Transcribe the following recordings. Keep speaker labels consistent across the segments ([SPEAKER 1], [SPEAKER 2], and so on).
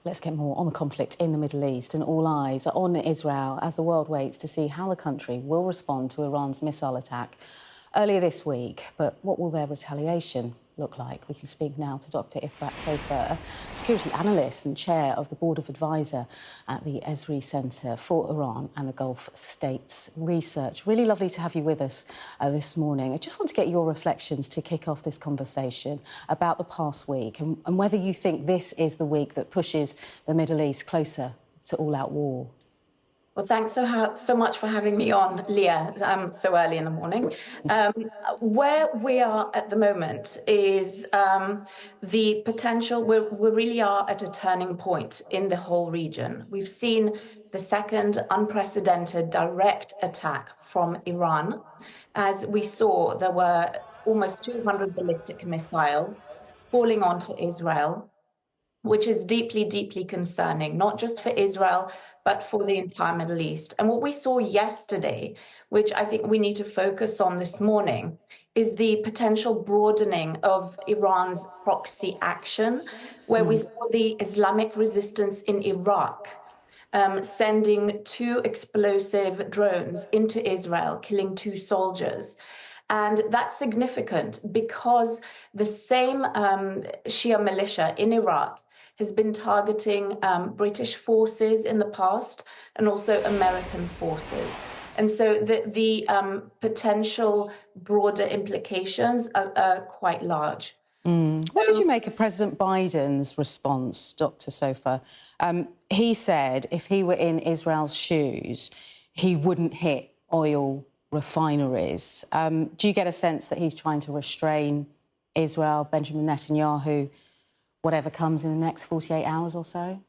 [SPEAKER 1] Let's get more on the conflict in the Middle East, and all eyes are on Israel as the world waits to see how the country will respond to Iran's missile attack earlier this week. But what will their retaliation look like? We can speak now to Dr. Efrat Sopher, security analyst and chair of the Board of Advisor at the Ezri Centre for Iran and the Gulf States Research. Really lovely to have you with us this morning. I just want to get your reflections to kick off this conversation about the past week and whether you think this is the week that pushes the Middle East closer to all-out war.
[SPEAKER 2] Well, thanks so much for having me on, Leah, so early in the morning. Where we are at the moment is the potential, we really are at a turning point in the whole region. We've seen the second unprecedented direct attack from Iran. As we saw, there were almost 200 ballistic missiles falling onto Israel, which is deeply, deeply concerning, not just for Israel, but for the entire Middle East. And what we saw yesterday, which I think we need to focus on this morning, is the potential broadening of Iran's proxy action, where we saw the Islamic resistance in Iraq sending 2 explosive drones into Israel, killing 2 soldiers. And that's significant because the same Shia militia in Iraq has been targeting British forces in the past and also American forces. And so the potential broader implications are quite large.
[SPEAKER 1] What did you make of President Biden's response, Dr. Sopher? He said if he were in Israel's shoes, he wouldn't hit oil refineries. Do you get a sense that he's trying to restrain Israel, Benjamin Netanyahu, whatever comes in the next 48 hours or so?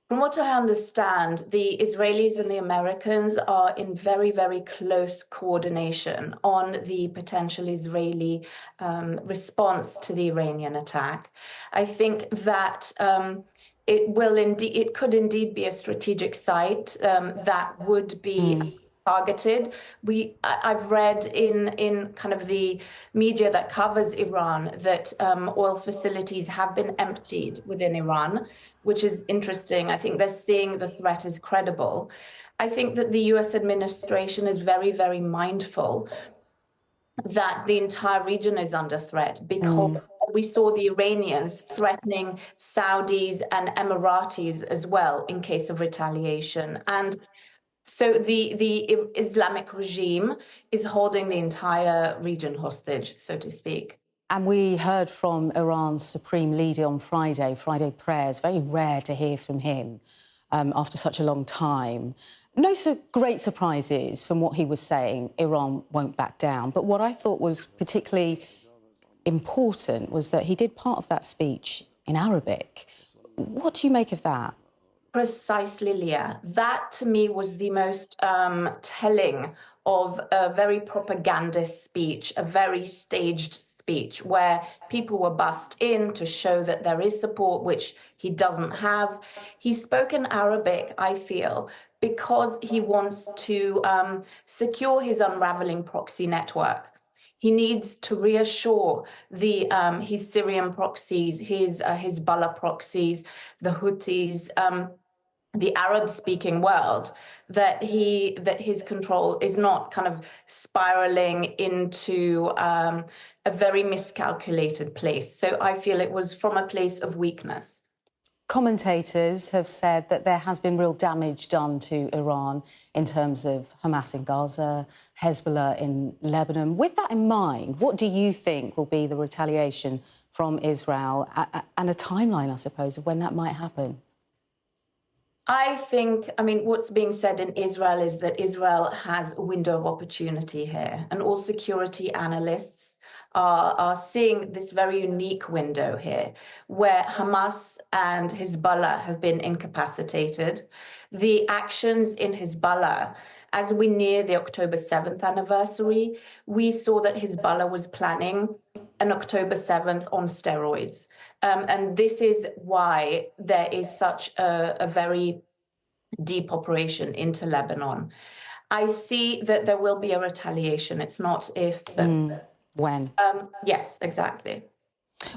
[SPEAKER 2] From what I understand, the Israelis and the Americans are in very, very close coordination on the potential Israeli response to the Iranian attack. I think that it could indeed be a strategic site that would be targeted. I've read in kind of the media that covers Iran that oil facilities have been emptied within Iran, which is interesting. I think they're seeing the threat as credible. I think that the US administration is very, very mindful that the entire region is under threat because we saw the Iranians threatening Saudis and Emiratis as well in case of retaliation. And so the Islamic regime is holding the entire region hostage, so to speak.
[SPEAKER 1] And we heard from Iran's supreme leader on Friday prayers. Very rare to hear from him after such a long time. No great surprises from what he was saying. Iran won't back down. But what I thought was particularly important was that he did part of that speech in Arabic. What do you make of that?
[SPEAKER 2] Precisely, Leah. That, to me, was the most telling of a very propagandist speech, a very staged speech, where people were bussed in to show that there is support, which he doesn't have. He spoke in Arabic, I feel, because he wants to secure his unraveling proxy network. He needs to reassure his Syrian proxies, his Hezbollah proxies, the Houthis, the Arab-speaking world, that his control is not kind of spiraling into a very miscalculated place. So I feel it was from a place of weakness.
[SPEAKER 1] Commentators have said that there has been real damage done to Iran in terms of Hamas in Gaza, Hezbollah in Lebanon. With that in mind, what do you think will be the retaliation from Israel and a timeline, I suppose, of when that might happen?
[SPEAKER 2] I mean, what's being said in Israel is that Israel has a window of opportunity here, and all security analysts are seeing this very unique window here, where Hamas and Hezbollah have been incapacitated. The actions in Hezbollah, as we near the October 7th anniversary, we saw that Hezbollah was planning an October 7th on steroids. And this is why there is such a very deep operation into Lebanon. I see that there will be a retaliation. It's not if, but
[SPEAKER 1] when.
[SPEAKER 2] Yes, exactly.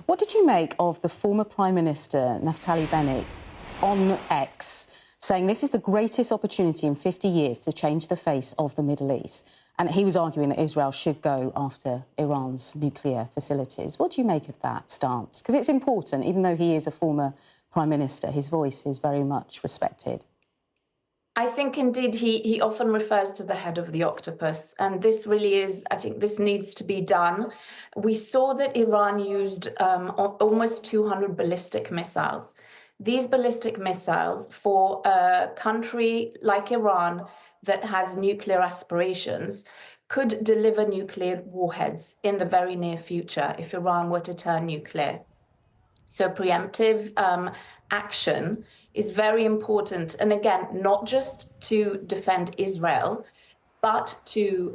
[SPEAKER 1] What did you make of the former Prime Minister, Naftali Bennett, on X, saying this is the greatest opportunity in 50 years to change the face of the Middle East. And he was arguing that Israel should go after Iran's nuclear facilities. What do you make of that stance? Because it's important, even though he is a former Prime Minister, his voice is very much respected.
[SPEAKER 2] I think indeed he often refers to the head of the octopus, and this really is, I think this needs to be done. We saw that Iran used almost 200 ballistic missiles. These ballistic missiles, for a country like Iran that has nuclear aspirations, could deliver nuclear warheads in the very near future if Iran were to turn nuclear. So preemptive action is very important. And again, not just to defend Israel, but to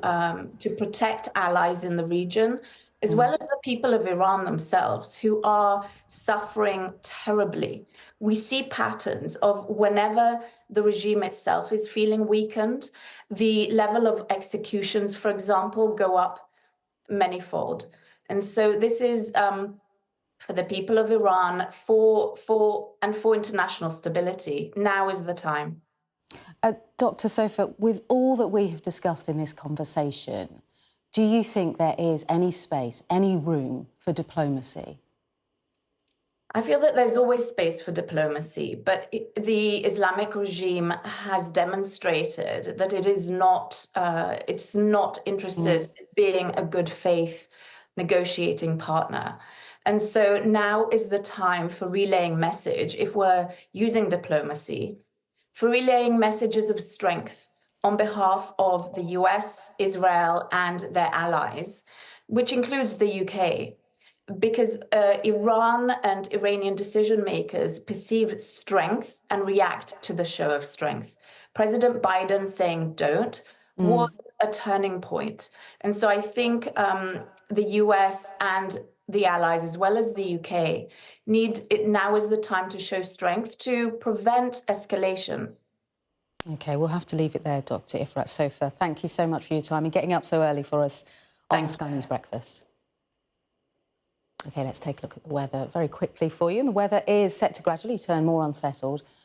[SPEAKER 2] protect allies in the region, as well as the people of Iran themselves, who are suffering terribly. We see patterns of whenever the regime itself is feeling weakened, the level of executions, for example, go up manyfold. And so this is for the people of Iran, for international stability. Now is the time.
[SPEAKER 1] Dr. Sopher, with all that we have discussed in this conversation, do you think there is any space, any room for diplomacy?
[SPEAKER 2] I feel that there's always space for diplomacy, but the Islamic regime has demonstrated that it is not, it's not interested in being a good faith negotiating partner. And so now is the time for relaying message, if we're using diplomacy, for relaying messages of strength on behalf of the US, Israel, and their allies, which includes the UK. Because Iran and Iranian decision makers perceive strength and react to the show of strength. President Biden saying don't was a turning point. And so I think the US and the allies, as well as the UK, now is the time to show strength to prevent escalation.
[SPEAKER 1] OK, we'll have to leave it there, Dr. Efrat Sopher. Thank you so much for your time and getting up so early for us on Sky News Breakfast. OK, let's take a look at the weather very quickly for you. And the weather is set to gradually turn more unsettled